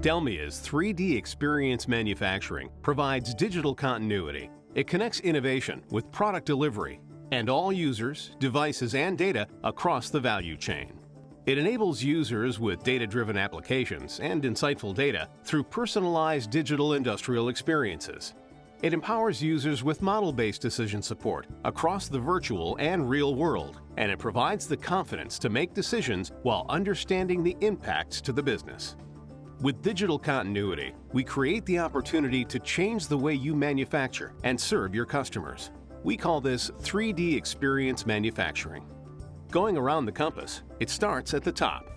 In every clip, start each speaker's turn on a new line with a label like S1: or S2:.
S1: DELMIA's 3D Experience Manufacturing provides digital continuity. It connects innovation with product delivery and all users, devices, and data across the value chain. It enables users with data-driven applications and insightful data through personalized digital industrial experiences. It empowers users with model-based decision support across the virtual and real world, and it provides the confidence to make decisions while understanding the impacts to the business. With digital continuity, we create the opportunity to change the way you manufacture and serve your customers. We call this 3D Experience Manufacturing. Going around the compass, it starts at the top.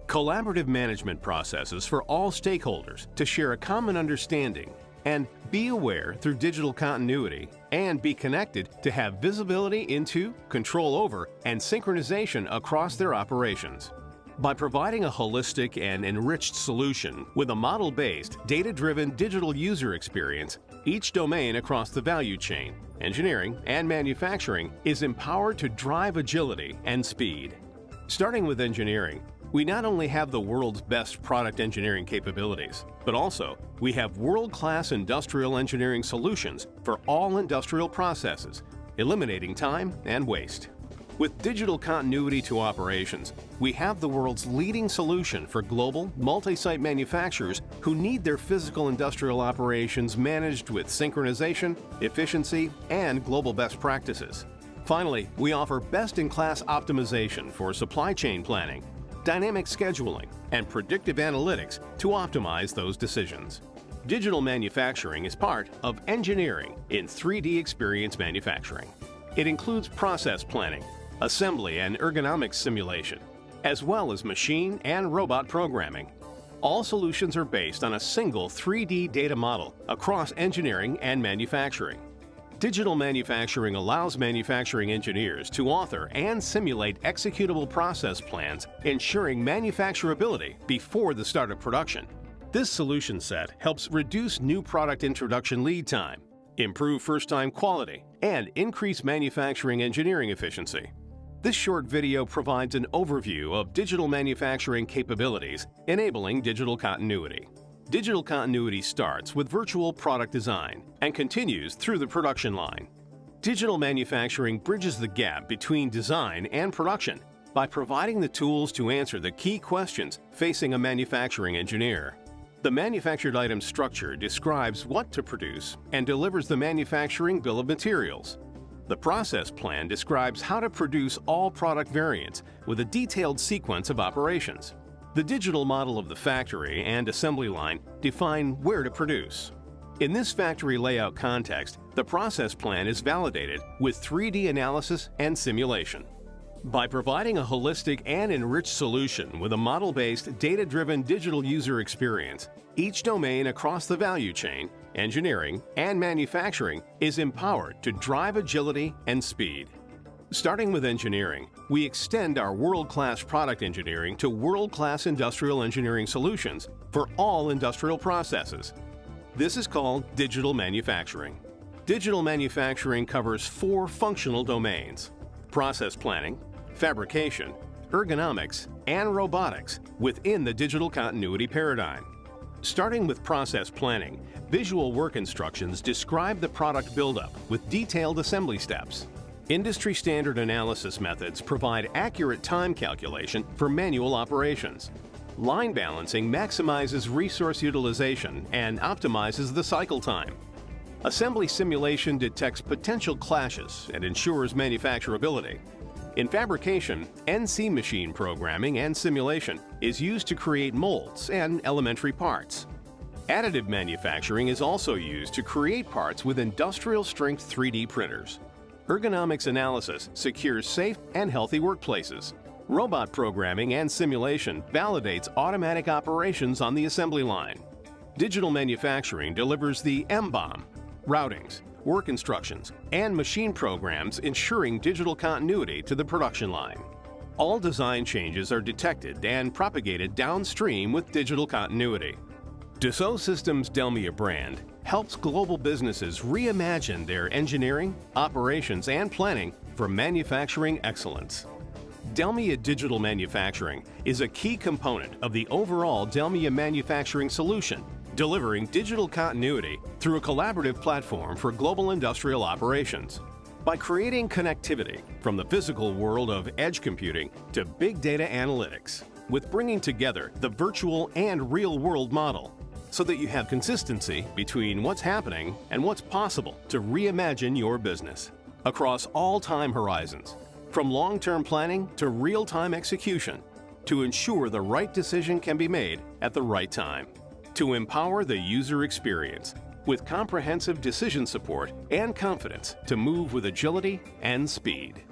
S1: Collaborative management processes for all stakeholders to share a common understanding and be aware through digital continuity and be connected to have visibility into, control over, and synchronization across their operations. By providing a holistic and enriched solution with a model-based, data-driven digital user experience, each domain across the value chain, engineering and manufacturing, is empowered to drive agility and speed. Starting with engineering, we not only have the world's best product engineering capabilities, but also we have world-class industrial engineering solutions for all industrial processes, eliminating time and waste. With digital continuity to operations, we have the world's leading solution for global, multi-site manufacturers who need their physical industrial operations managed with synchronization, efficiency, and global best practices. Finally, we offer best-in-class optimization for supply chain planning, dynamic scheduling, and predictive analytics to optimize those decisions. Digital manufacturing is part of engineering in 3D Experience Manufacturing. It includes process planning, assembly and ergonomics simulation, as well as machine and robot programming. All solutions are based on a single 3D data model across engineering and manufacturing. Digital manufacturing allows manufacturing engineers to author and simulate executable process plans, ensuring manufacturability before the start of production. This solution set helps reduce new product introduction lead time, improve first-time quality, and increase manufacturing engineering efficiency. This short video provides an overview of digital manufacturing capabilities enabling digital continuity. Digital continuity starts with virtual product design and continues through the production line. Digital manufacturing bridges the gap between design and production by providing the tools to answer the key questions facing a manufacturing engineer. The manufactured item structure describes what to produce and delivers the manufacturing bill of materials. The process plan describes how to produce all product variants with a detailed sequence of operations. The digital model of the factory and assembly line define where to produce. In this factory layout context, the process plan is validated with 3D analysis and simulation. By providing a holistic and enriched solution with a model-based, data-driven digital user experience, each domain across the value chain, engineering, and manufacturing is empowered to drive agility and speed. Starting with engineering, we extend our world-class product engineering to world-class industrial engineering solutions for all industrial processes. This is called digital manufacturing. Digital manufacturing covers 4 functional domains: process planning, fabrication, ergonomics, and robotics within the digital continuity paradigm. Starting with process planning, visual work instructions describe the product buildup with detailed assembly steps. Industry standard analysis methods provide accurate time calculation for manual operations. Line balancing maximizes resource utilization and optimizes the cycle time. Assembly simulation detects potential clashes and ensures manufacturability. In fabrication, NC machine programming and simulation is used to create molds and elementary parts. Additive manufacturing is also used to create parts with industrial-strength 3D printers. Ergonomics analysis secures safe and healthy workplaces. Robot programming and simulation validates automatic operations on the assembly line. Digital manufacturing delivers the MBOM, routings, work instructions, and machine programs ensuring digital continuity to the production line. All design changes are detected and propagated downstream with digital continuity. Dassault Systèmes' DELMIA brand helps global businesses reimagine their engineering, operations, and planning for manufacturing excellence. DELMIA Digital Manufacturing is a key component of the overall DELMIA manufacturing solution, delivering digital continuity through a collaborative platform for global industrial operations. By creating connectivity from the physical world of edge computing to big data analytics, with bringing together the virtual and real-world model, so that you have consistency between what's happening and what's possible to reimagine your business across all time horizons, from long-term planning to real-time execution, to ensure the right decision can be made at the right time, to empower the user experience with comprehensive decision support and confidence to move with agility and speed.